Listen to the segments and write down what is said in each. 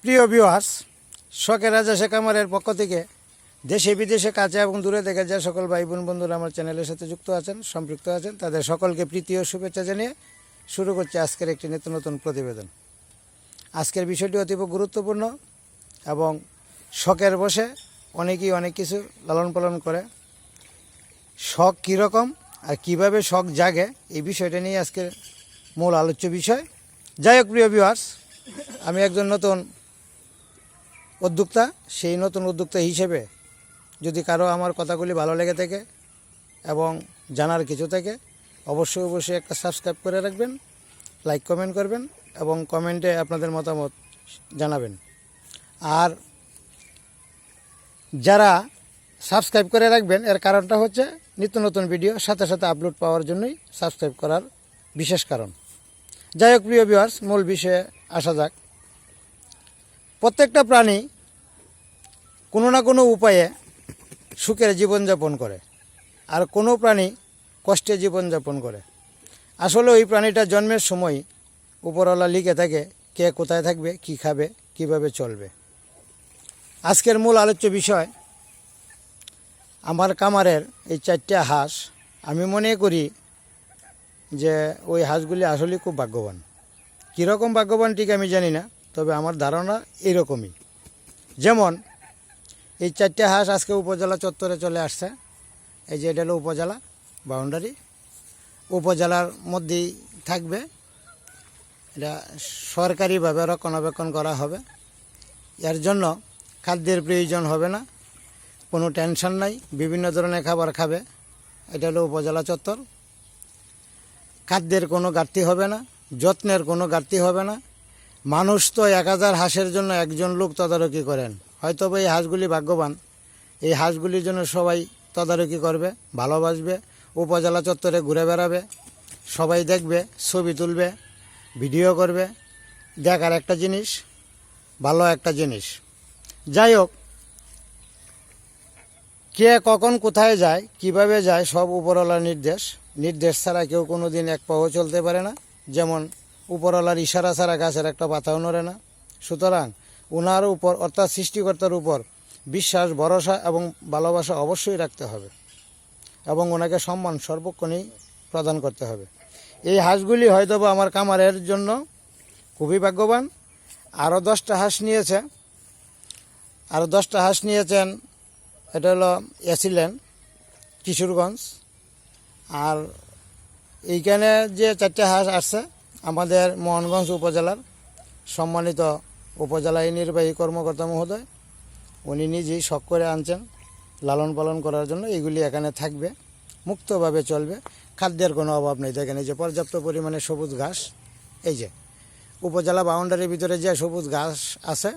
প্রিয় ভিউয়ার্স, শখের রাজা শেখ আমারের পক্ষ থেকে দেশে বিদেশে কাছে এবং দূরে থেকে যে সকল ভাই বোন বন্ধুরা আমার চ্যানেলের সাথে যুক্ত আছেন, সম্পৃক্ত আছেন, তাদের সকলকে প্রীতি ও শুভেচ্ছা জানিয়ে শুরু করছে আজকের একটি নিত্য নতুন প্রতিবেদন। আজকের বিষয়টি অতীব গুরুত্বপূর্ণ এবং শখের বসে অনেকেই অনেক কিছু লালন পালন করে। শখ কীরকম আর কীভাবে শখ জাগে, এই বিষয়টা নিয়ে আজকের মূল আলোচ্য বিষয়। যাই হোক প্রিয় ভিউয়ার্স, আমি একজন নতুন উদ্যোক্তা। সেই নতুন উদ্যোক্তা হিসেবে যদি কারো আমার কথাগুলি ভালো লেগে থাকে এবং জানার কিছু থাকে, অবশ্যই একটা সাবস্ক্রাইব করে রাখবেন, লাইক কমেন্ট করবেন এবং কমেন্টে আপনাদের মতামত জানাবেন। আর যারা সাবস্ক্রাইব করে রাখবেন, এর কারণটা হচ্ছে নিত্য নতুন ভিডিও সাথে সাথে আপলোড পাওয়ার জন্যই সাবস্ক্রাইব করার বিশেষ কারণ। যাই হোক প্রিয় ভিউয়ার্স, মূল বিষয়ে আসা যাক। প্রত্যেকটা প্রাণী কোনো না কোনো উপায়ে সুখের জীবনযাপন করে, আর কোনো প্রাণী কষ্টে জীবনযাপন করে। আসলে ওই প্রাণীটা জন্মের সময় উপরওয়ালা লিখে থাকে কে কোথায় থাকবে, কি খাবে, কিভাবে চলবে। আজকের মূল আলোচ্য বিষয় আমার কামারের এই 4টা হাঁস। আমি মনে করি যে ওই হাঁসগুলি আসলে খুব ভাগ্যবান। কীরকম ভাগ্যবান ঠিক আমি জানি না, তবে আমার ধারণা এরকমই। যেমন এই 4টা হাঁস আজকে উপজেলা চত্বরে চলে আসছে। এই যে এটা হলো উপজেলা বাউন্ডারি, উপজেলার মধ্যেই থাকবে। এটা সরকারিভাবে রক্ষণাবেক্ষণ করা হবে। এর জন্য খাদ্যের প্রয়োজন হবে না, কোনো টেনশন নাই, বিভিন্ন ধরনের খাবার খাবে। এটা হলো উপজেলা চত্বর। খাদ্যের কোনো ঘাটতি হবে না, যত্নের কোনো ঘাটতি হবে না। মানুষ তো 1000 হাঁসের জন্য একজন লোক তদারকি করেন। হয়তো এই হাঁসগুলি ভাগ্যবান, এই হাঁসগুলির জন্য সবাই তদারকি করবে, ভালোবাসবে, উপজেলা চত্বরে ঘুরে বেড়াবে, সবাই দেখবে, ছবি তুলবে, ভিডিও করবে। দেখার একটা জিনিস, ভালো একটা জিনিস। যাই হোক, কে কখন কোথায় যায়, কিভাবে যায়, সব উপরওয়ালার নির্দেশ ছাড়া কেউ কোনো দিন এক পাও চলতে পারে না। যেমন উপরওয়ালার ইশারা ছাড়া গাছের একটা পাতাও নড়ে না। সুতরাং ওনার উপর অর্থাৎ সৃষ্টিকর্তার উপর বিশ্বাস, ভরসা এবং ভালোবাসা অবশ্যই রাখতে হবে এবং ওনাকে সম্মান সর্বক্ষণেই প্রদান করতে হবে। এই হাঁসগুলি হয়তোবা আমার কামারের জন্য খুবই ভাগ্যবান। আরও 10টা হাঁস নিয়েছেন। এটা হলো এসিল্যান্ড, কিশোরগঞ্জ। আর এইখানে যে 4টা হাঁস আসছে আমাদের মোহনগঞ্জ উপজেলার সম্মানিত উপজেলা নির্বাহী কর্মকর্তা মহোদয়, উনি নিজেই শখ করে আনছেন লালন পালন করার জন্য। এইগুলি এখানে থাকবে, মুক্তভাবে চলবে, খাদ্যের কোনো অভাব নেই। দেখেন এই যে পর্যাপ্ত পরিমাণে সবুজ ঘাস, এই যে উপজেলা বাউন্ডারির ভিতরে যে সবুজ ঘাস আছে,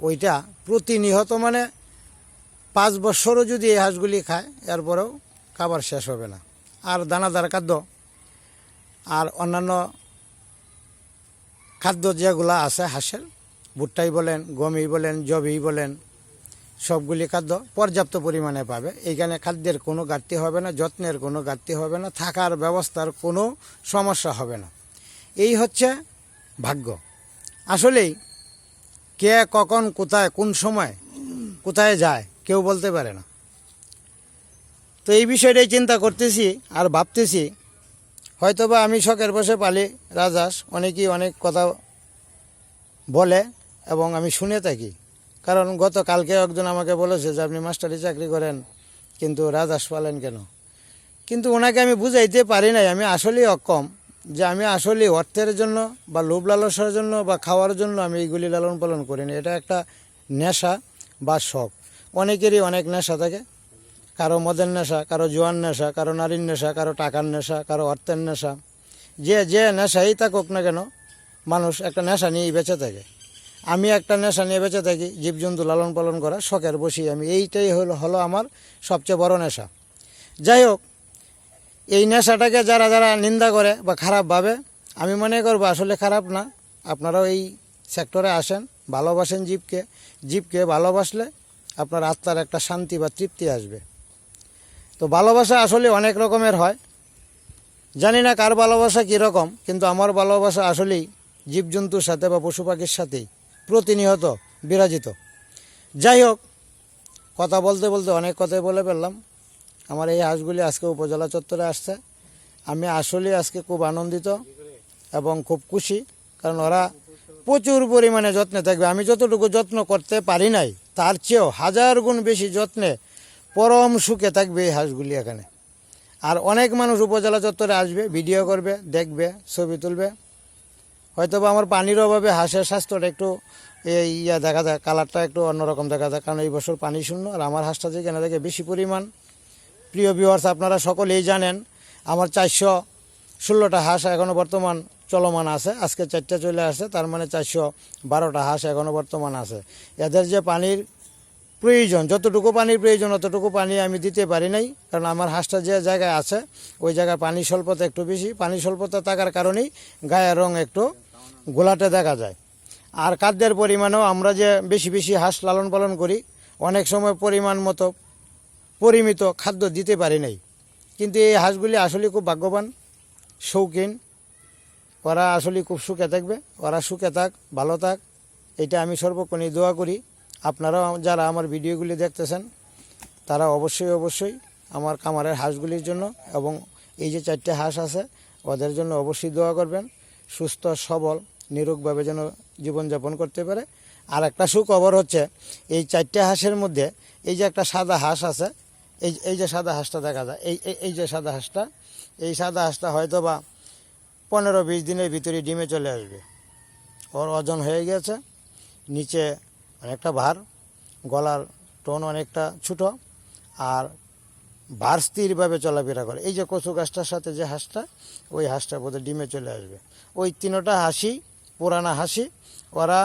ওইটা প্রতিনিয়ত 5 বছরও যদি এই হাঁসগুলি খায়, এরপরেও খাবার শেষ হবে না। আর দানাদার খাদ্য আর অন্যান্য খাদ্য যেগুলো আছে হাঁসের, ভুট্টাই বলেন, গমই বলেন, জবই বলেন, সবগুলি খাদ্য পর্যাপ্ত পরিমাণে পাবে। এইখানে খাদ্যের কোনো ঘাটতি হবে না, যত্নের কোনো ঘাটতি হবে না, থাকার ব্যবস্থার কোনো সমস্যা হবে না। এই হচ্ছে ভাগ্য। আসলেই কে কখন কোথায় কোন সময় কোথায় যায় কেউ বলতে পারে না। তো এই বিষয়টাই চিন্তা করতেছি আর ভাবতেছি, হয়তোবা আমি শখের বসে পালি রাজহাঁস। অনেকেই অনেক কথা বলে এবং আমি শুনে থাকি। কারণ গতকালকে একজন আমাকে বলেছে যে আপনি মাস্টারি চাকরি করেন কিন্তু রাজহাঁস পালেন কেন। কিন্তু ওনাকে আমি বুঝাইতে পারি নাই, আমি আসলেই অক্ষম, যে আমি আসলে অর্থের জন্য বা লোভ লালসার জন্য বা খাওয়ার জন্য আমি এইগুলি লালন পালন করিনি। এটা একটা নেশা বা শখ। অনেকেরই অনেক নেশা থাকে, কারো মদের নেশা, কারো জোয়ান নেশা, কারো নারীর নেশা, কারো টাকার নেশা, কারো অর্থের নেশা। যে নেশাই থাকুক না কেন, মানুষ একটা নেশা নিয়েই বেঁচে থাকে। আমি একটা নেশা নিয়ে বেঁচে থাকি, জীবজন্তু লালন পালন করা, শখের বসি আমি। এইটাই হলো আমার সবচেয়ে বড় নেশা। যাই হোক, এই নেশাটাকে যারা নিন্দা করে বা খারাপ ভাবে, আমি মনে করবো আসলে খারাপ না। আপনারাও এই সেক্টরে আসেন, ভালোবাসেন জীবকে ভালোবাসলে আপনার আত্মার একটা শান্তি বা তৃপ্তি আসবে। তো ভালোবাসা আসলে অনেক রকমের হয়, জানি না কার ভালোবাসা কীরকম, কিন্তু আমার ভালোবাসা আসলেই জীবজন্তুর সাথে বা পশু পাখির সাথেই প্রতিনিয়ত বিরাজিত। যাই হোক, কথা বলতে বলতে অনেক কথাই বলে ফেললাম। আমার এই হাঁসগুলি আজকে উপজেলা চত্বরে আসছে। আমি আসলে আজকে খুব আনন্দিত এবং খুব খুশি, কারণ ওরা প্রচুর পরিমাণে যত্নে থাকবে। আমি যতটুকু যত্ন করতে পারি নাই তার চেয়েও 1000 গুণ বেশি যত্নে পরম সুখে থাকবে এই হাঁসগুলি এখানে। আর অনেক মানুষ উপজেলা চত্বরে আসবে, ভিডিও করবে, দেখবে, ছবি তুলবে। হয়তো বা আমার পানির অভাবে হাঁসের স্বাস্থ্যটা একটু দেখা যায়, কালারটা একটু অন্যরকম দেখা যায়, কারণ এই বছর পানি শূন্য। আর আমার হাঁসটা যেখানে থেকে বেশি পরিমাণ। প্রিয় ভিউয়ার্স, আপনারা সকলেই জানেন আমার 416টা হাঁস এখনও বর্তমান চলমান আছে। আজকে 4টা চলে আসছে, তার মানে 412টা হাঁস এখনও বর্তমান আছে। এদের যে পানির প্রয়োজন, যতটুকু পানির প্রয়োজন অতটুকু পানি আমি দিতে পারি নাই, কারণ আমার হাঁসটা যে জায়গায় আছে ওই জায়গায় পানি স্বল্পতা একটু বেশি। পানি স্বল্পতা থাকার কারণেই গায়ের রং একটু গোলাটে দেখা যায়। আর খাদ্যের পরিমাণেও আমরা যে বেশি বেশি হাঁস লালন পালন করি, অনেক সময় পরিমাণ মতো পরিমিত খাদ্য দিতে পারি নাই। কিন্তু এই হাঁসগুলি আসলে খুব ভাগ্যবান, শৌখিন। ওরা আসলে খুব সুখে থাকবে। ওরা সুখে থাক, ভালো থাক, এটা আমি সর্বক্ষণই দোয়া করি। আপনারাও যারা আমার ভিডিওগুলি দেখতেছেন তারা অবশ্যই অবশ্যই আমার খামারের হাঁসগুলির জন্য এবং এই যে 4টে হাঁস আছে ওদের জন্য অবশ্যই দোয়া করবেন, সুস্থ সবল নিরোগভাবে যেন জীবনযাপন করতে পারে। আর একটা সুখবর হচ্ছে, এই 4টে হাঁসের মধ্যে এই যে একটা সাদা হাঁস আছে, এই যে সাদা হাঁসটা দেখা যায়, এই যে সাদা হাঁসটা, এই সাদা হাঁসটা হয়তো বা 15-20 দিনের ভিতরে ডিমে চলে আসবে। ওর ওজন হয়ে গেছে, নিচে অনেকটা ভার, গলার টোন অনেকটা ছোটো, আর ভার স্থিরভাবে চলাফেরা করে। এই যে কচু গাছটার সাথে যে হাঁসটা, ওই হাঁসটা বোধহয় ডিমে চলে আসবে। ওই 3টা হাঁসই পুরানা হাঁসি। ওরা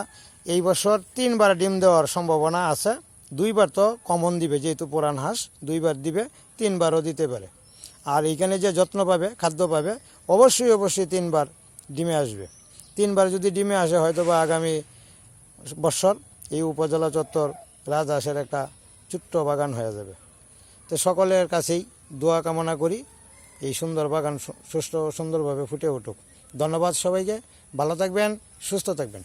এই বছর 3বার ডিম দেওয়ার সম্ভাবনা আছে। 2বার তো কমন দিবে, যেহেতু পুরান হাঁস 2বার দিবে, 3বারও দিতে পারে। আর এইখানে যে যত্ন পাবে, খাদ্য পাবে, অবশ্যই অবশ্যই 3বার ডিমে আসবে। 3বার যদি ডিমে আসে, হয়তো বা আগামী বছর এই উপজেলা চত্বর রাজহাঁসের একটা ছোট্ট বাগান হয়ে যাবে। তো সকলের কাছেই দোয়া কামনা করি এই সুন্দর বাগান সুষ্ঠু সুন্দরভাবে ফুটে উঠুক। ধন্যবাদ সবাইকে, ভালো থাকবেন, সুস্থ থাকবেন।